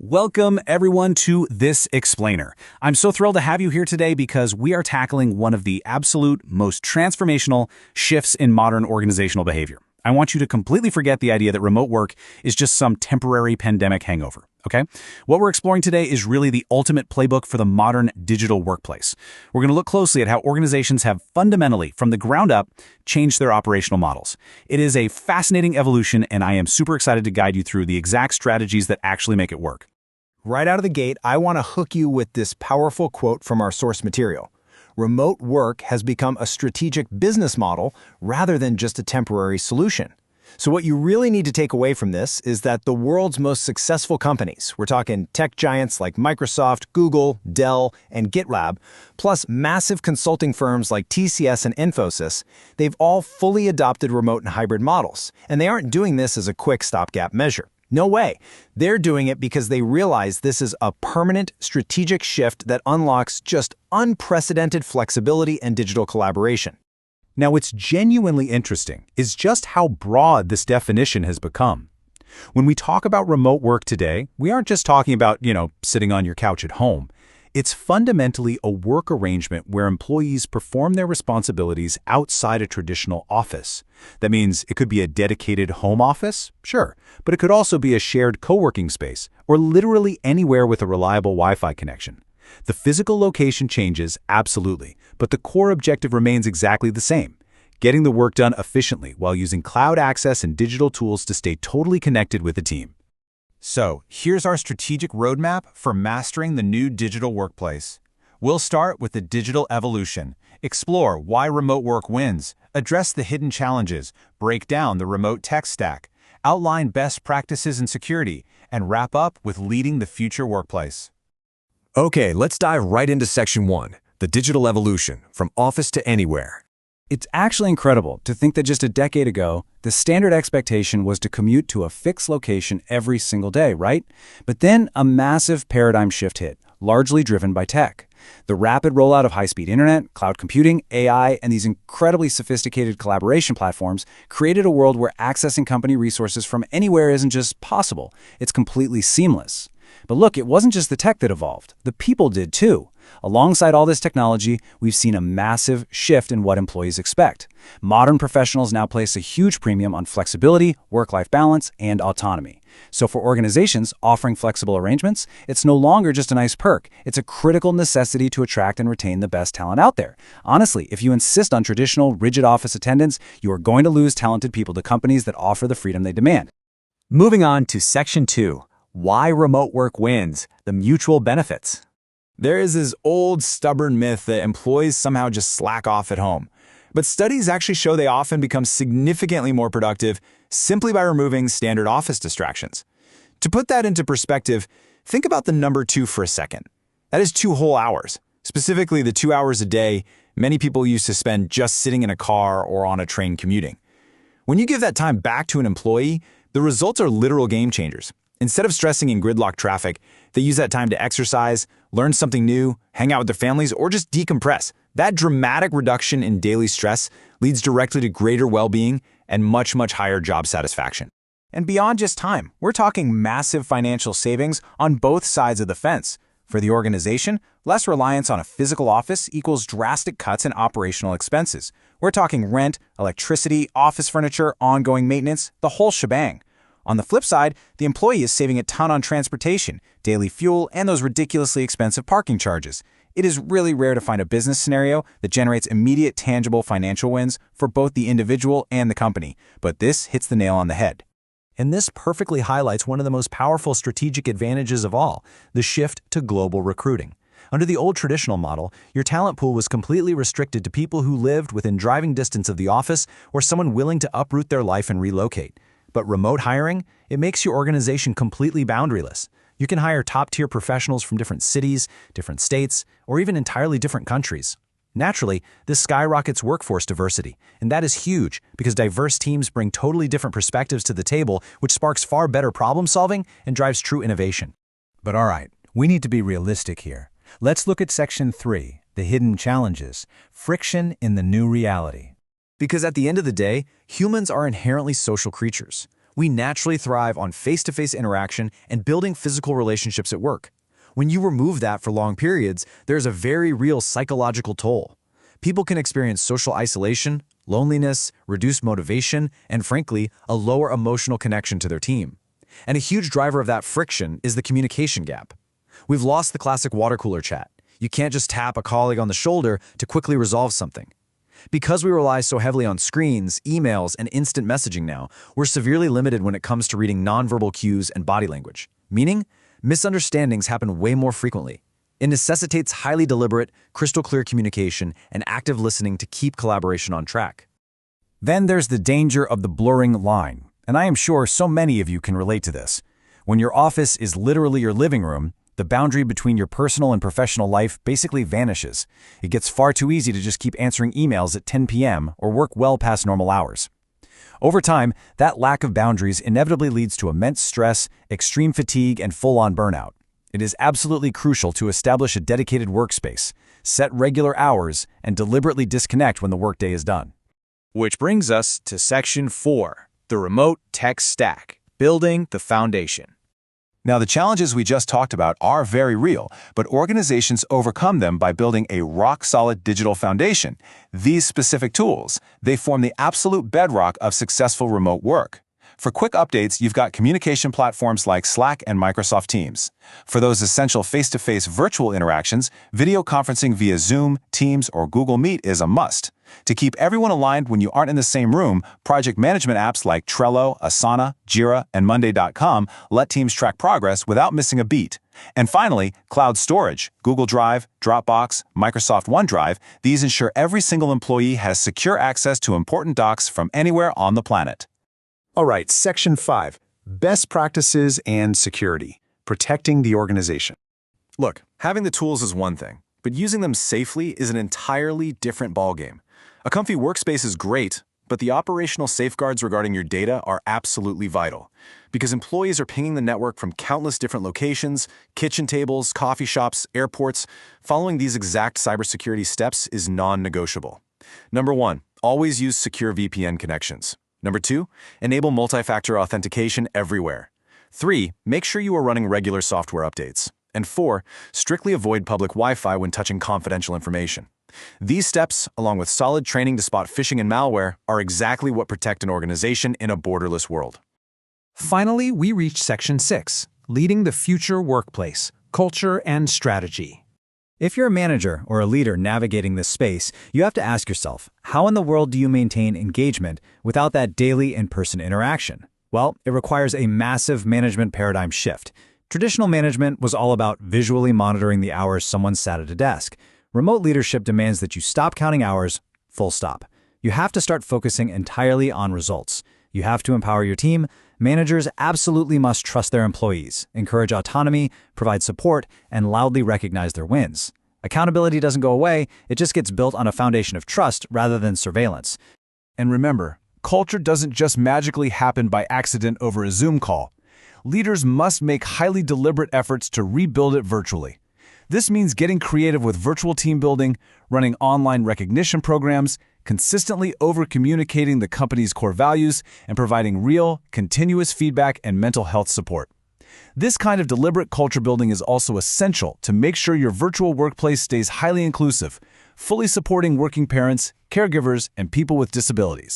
Welcome, everyone, to This Explainer. I'm so thrilled to have you here today because we are tackling one of the absolute most transformational shifts in modern organizational behavior. I want you to completely forget the idea that remote work is just some temporary pandemic hangover, okay? What we're exploring today is really the ultimate playbook for the modern digital workplace. We're going to look closely at how organizations have fundamentally, from the ground up, changed their operational models. It is a fascinating evolution, and I am super excited to guide you through the exact strategies that actually make it work. Right out of the gate, I want to hook you with this powerful quote from our source material. Remote work has become a strategic business model rather than just a temporary solution. So what you really need to take away from this is that the world's most successful companies, we're talking tech giants like Microsoft, Google, Dell, and GitLab, plus massive consulting firms like TCS and Infosys, they've all fully adopted remote and hybrid models. And they aren't doing this as a quick stopgap measure. No way. They're doing it because they realize this is a permanent strategic shift that unlocks just unprecedented flexibility and digital collaboration. Now, what's genuinely interesting is just how broad this definition has become. When we talk about remote work today, we aren't just talking about, sitting on your couch at home. It's fundamentally a work arrangement where employees perform their responsibilities outside a traditional office. That means it could be a dedicated home office, sure, but it could also be a shared co-working space or literally anywhere with a reliable Wi-Fi connection. The physical location changes, absolutely, but the core objective remains exactly the same: getting the work done efficiently while using cloud access and digital tools to stay totally connected with the team. So, here's our strategic roadmap for mastering the new digital workplace. We'll start with the digital evolution, explore why remote work wins, address the hidden challenges, break down the remote tech stack, outline best practices in security, and wrap up with leading the future workplace. Okay, let's dive right into Section 1, the digital evolution, from office to anywhere. It's actually incredible to think that just a decade ago, the standard expectation was to commute to a fixed location every single day, right? But then a massive paradigm shift hit, largely driven by tech. The rapid rollout of high-speed internet, cloud computing, AI, and these incredibly sophisticated collaboration platforms created a world where accessing company resources from anywhere isn't just possible, it's completely seamless. But look, it wasn't just the tech that evolved. The people did too. Alongside all this technology, we've seen a massive shift in what employees expect. Modern professionals now place a huge premium on flexibility, work-life balance, and autonomy. So for organizations offering flexible arrangements, it's no longer just a nice perk. It's a critical necessity to attract and retain the best talent out there. Honestly, if you insist on traditional, rigid office attendance, you are going to lose talented people to companies that offer the freedom they demand. Moving on to Section 2, why remote work wins, the mutual benefits. There is this old, stubborn myth that employees somehow just slack off at home. But studies actually show they often become significantly more productive simply by removing standard office distractions. To put that into perspective, think about the number 2 for a second. That is 2 whole hours. Specifically, the 2 hours a day many people used to spend just sitting in a car or on a train commuting. When you give that time back to an employee, the results are literal game changers. Instead of stressing in gridlock traffic, they use that time to exercise, learn something new, hang out with their families, or just decompress. That dramatic reduction in daily stress leads directly to greater well-being and much, much higher job satisfaction. And beyond just time, we're talking massive financial savings on both sides of the fence. For the organization, less reliance on a physical office equals drastic cuts in operational expenses. We're talking rent, electricity, office furniture, ongoing maintenance, the whole shebang. On the flip side, the employee is saving a ton on transportation, daily fuel, and those ridiculously expensive parking charges. It is really rare to find a business scenario that generates immediate, tangible financial wins for both the individual and the company, but this hits the nail on the head. And this perfectly highlights one of the most powerful strategic advantages of all, the shift to global recruiting. Under the old traditional model, your talent pool was completely restricted to people who lived within driving distance of the office or someone willing to uproot their life and relocate. But remote hiring, it makes your organization completely boundaryless. You can hire top-tier professionals from different cities, different states, or even entirely different countries. Naturally, this skyrockets workforce diversity, and that is huge because diverse teams bring totally different perspectives to the table, which sparks far better problem-solving and drives true innovation. But all right, we need to be realistic here. Let's look at Section 3, the hidden challenges, friction in the new reality. Because at the end of the day, humans are inherently social creatures. We naturally thrive on face-to-face interaction and building physical relationships at work. When you remove that for long periods, there's a very real psychological toll. People can experience social isolation, loneliness, reduced motivation, and frankly, a lower emotional connection to their team. And a huge driver of that friction is the communication gap. We've lost the classic water cooler chat. You can't just tap a colleague on the shoulder to quickly resolve something. Because we rely so heavily on screens, emails, and instant messaging now, we're severely limited when it comes to reading nonverbal cues and body language. Meaning, misunderstandings happen way more frequently. It necessitates highly deliberate, crystal clear communication and active listening to keep collaboration on track. Then there's the danger of the blurring line, and I am sure so many of you can relate to this. When your office is literally your living room, the boundary between your personal and professional life basically vanishes. It gets far too easy to just keep answering emails at 10 p.m. or work well past normal hours. Over time, that lack of boundaries inevitably leads to immense stress, extreme fatigue, and full-on burnout. It is absolutely crucial to establish a dedicated workspace, set regular hours, and deliberately disconnect when the workday is done. Which brings us to Section 4, the remote tech stack, building the foundation. Now, the challenges we just talked about are very real, but organizations overcome them by building a rock-solid digital foundation. These specific tools, they form the absolute bedrock of successful remote work. For quick updates, you've got communication platforms like Slack and Microsoft Teams. For those essential face-to-face virtual interactions, video conferencing via Zoom, Teams, or Google Meet is a must. To keep everyone aligned when you aren't in the same room, project management apps like Trello, Asana, Jira, and Monday.com let teams track progress without missing a beat. And finally, cloud storage, Google Drive, Dropbox, Microsoft OneDrive, these ensure every single employee has secure access to important docs from anywhere on the planet. All right, Section 5, Best Practices and Security, Protecting the Organization. Look, having the tools is one thing, but using them safely is an entirely different ballgame. A comfy workspace is great, but the operational safeguards regarding your data are absolutely vital. Because employees are pinging the network from countless different locations, kitchen tables, coffee shops, airports, following these exact cybersecurity steps is non-negotiable. Number 1, always use secure VPN connections. Number 2, enable multi-factor authentication everywhere. 3, make sure you are running regular software updates. And 4, strictly avoid public Wi-Fi when touching confidential information. These steps, along with solid training to spot phishing and malware, are exactly what protect an organization in a borderless world. Finally, we reach Section 6, Leading the Future Workplace, Culture and Strategy. If you're a manager or a leader navigating this space, you have to ask yourself, how in the world do you maintain engagement without that daily in-person interaction? Well, it requires a massive management paradigm shift. Traditional management was all about visually monitoring the hours someone sat at a desk. Remote leadership demands that you stop counting hours, full stop. You have to start focusing entirely on results. You have to empower your team. Managers absolutely must trust their employees, encourage autonomy, provide support, and loudly recognize their wins. Accountability doesn't go away, it just gets built on a foundation of trust rather than surveillance. And remember, culture doesn't just magically happen by accident over a Zoom call. Leaders must make highly deliberate efforts to rebuild it virtually. This means getting creative with virtual team building, running online recognition programs, consistently over-communicating the company's core values, and providing real, continuous feedback and mental health support. This kind of deliberate culture building is also essential to make sure your virtual workplace stays highly inclusive, fully supporting working parents, caregivers, and people with disabilities.